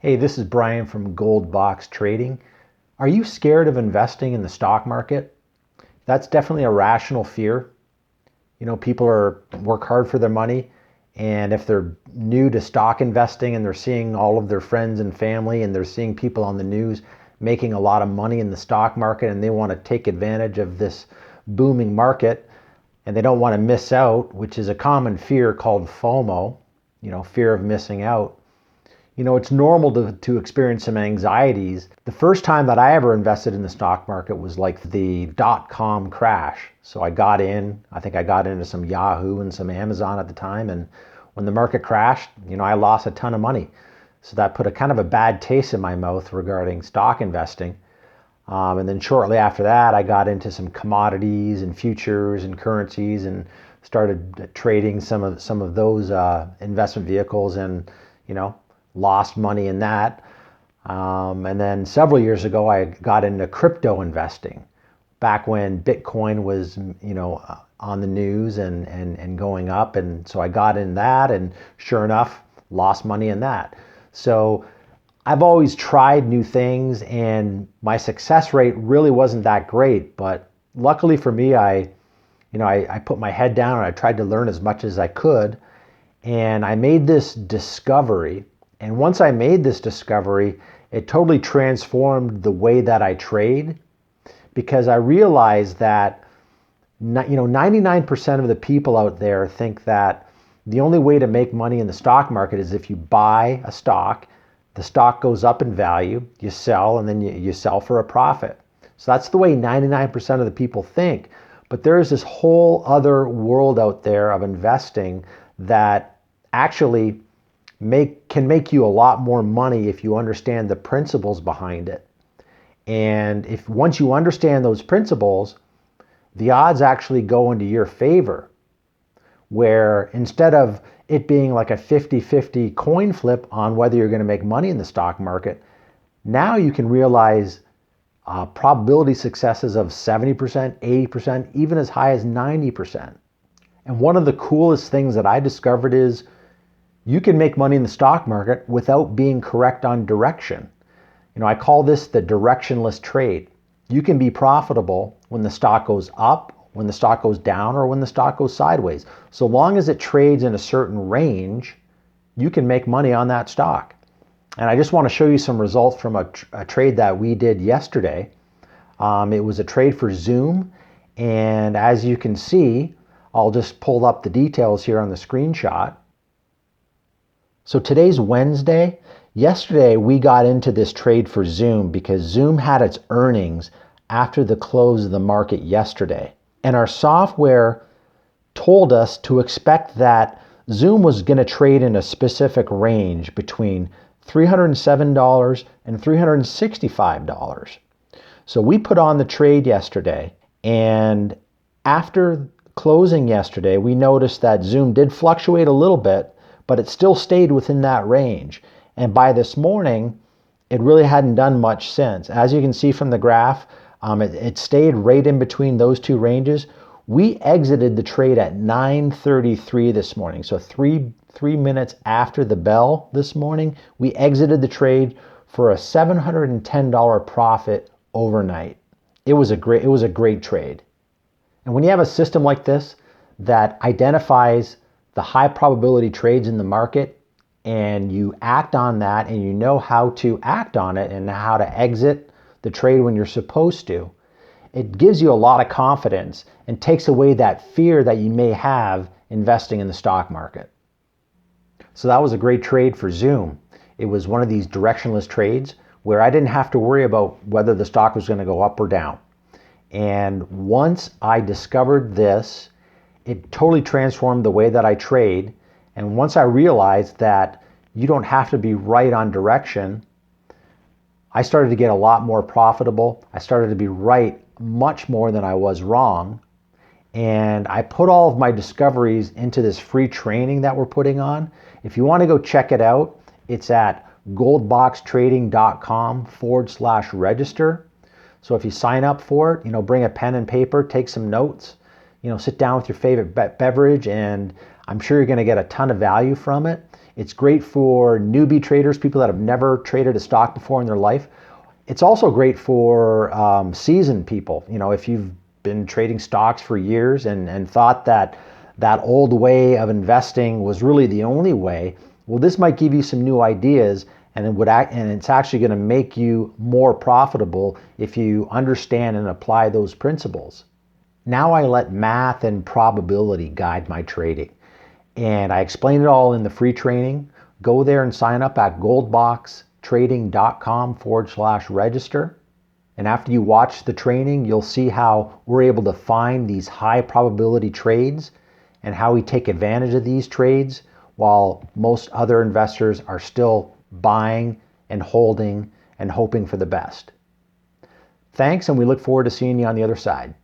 Hey, this is Brian from Gold Box Trading. Are you scared of investing in the stock market? That's definitely a rational fear. People work hard for their money, and if they're new to stock investing and they're seeing all of their friends and family and they're seeing people on the news making a lot of money in the stock market and they want to take advantage of this booming market and they don't want to miss out, which is a common fear called FOMO, fear of missing out. It's normal to experience some anxieties. The first time that I ever invested in the stock market was like the dot-com crash. So I think I got into some Yahoo and some Amazon at the time. And when the market crashed, I lost a ton of money. So that put a kind of a bad taste in my mouth regarding stock investing. And then shortly after that, I got into some commodities and futures and currencies and started trading some of those investment vehicles and, lost money in that. And then several years ago, I got into crypto investing back when Bitcoin was, on the news and going up. And so I got in that and sure enough, lost money in that. So I've always tried new things and my success rate really wasn't that great. But luckily for me, I put my head down and I tried to learn as much as I could. And I made this discovery. And once I made this discovery, it totally transformed the way that I trade because I realized that 99% of the people out there think that the only way to make money in the stock market is if you buy a stock, the stock goes up in value, you sell, and then you sell for a profit. So that's the way 99% of the people think. But there is this whole other world out there of investing that actually can make you a lot more money if you understand the principles behind it. And if once you understand those principles, the odds actually go into your favor, where instead of it being like a 50-50 coin flip on whether you're going to make money in the stock market, now you can realize probability successes of 70%, 80%, even as high as 90%. And one of the coolest things that I discovered is you can make money in the stock market without being correct on direction. I call this the directionless trade. You can be profitable when the stock goes up, when the stock goes down, or when the stock goes sideways. So long as it trades in a certain range, you can make money on that stock. And I just want to show you some results from a trade that we did yesterday. It was a trade for Zoom. And as you can see, I'll just pull up the details here on the screenshot. So today's Wednesday. Yesterday, we got into this trade for Zoom because Zoom had its earnings after the close of the market yesterday. And our software told us to expect that Zoom was going to trade in a specific range between $307 and $365. So we put on the trade yesterday, and after closing yesterday, we noticed that Zoom did fluctuate a little bit, but it still stayed within that range. And by this morning, it really hadn't done much since. As you can see from the graph, it stayed right in between those two ranges. We exited the trade at 9:33 this morning. So three minutes after the bell this morning, we exited the trade for a $710 profit overnight. It was a great trade. And when you have a system like this that identifies the high probability trades in the market and you act on that and you know how to act on it and how to exit the trade when you're supposed to, it gives you a lot of confidence and takes away that fear that you may have investing in the stock market. So that was a great trade for Zoom. It was one of these directionless trades where I didn't have to worry about whether the stock was going to go up or down. And once I discovered this, it totally transformed the way that I trade. And once I realized that you don't have to be right on direction, I started to get a lot more profitable. I started to be right much more than I was wrong. And I put all of my discoveries into this free training that we're putting on. If you want to go check it out, it's at goldboxtrading.com/register. So if you sign up for it, bring a pen and paper, take some notes, sit down with your favorite beverage, and I'm sure you're going to get a ton of value from it. It's great for newbie traders, people that have never traded a stock before in their life. It's also great for seasoned people. You know, if you've been trading stocks for years and thought that that old way of investing was really the only way, well, this might give you some new ideas, and it's actually going to make you more profitable if you understand and apply those principles. Now I let math and probability guide my trading. And I explain it all in the free training. Go there and sign up at goldboxtrading.com/register. And after you watch the training, you'll see how we're able to find these high probability trades and how we take advantage of these trades while most other investors are still buying and holding and hoping for the best. Thanks, and we look forward to seeing you on the other side.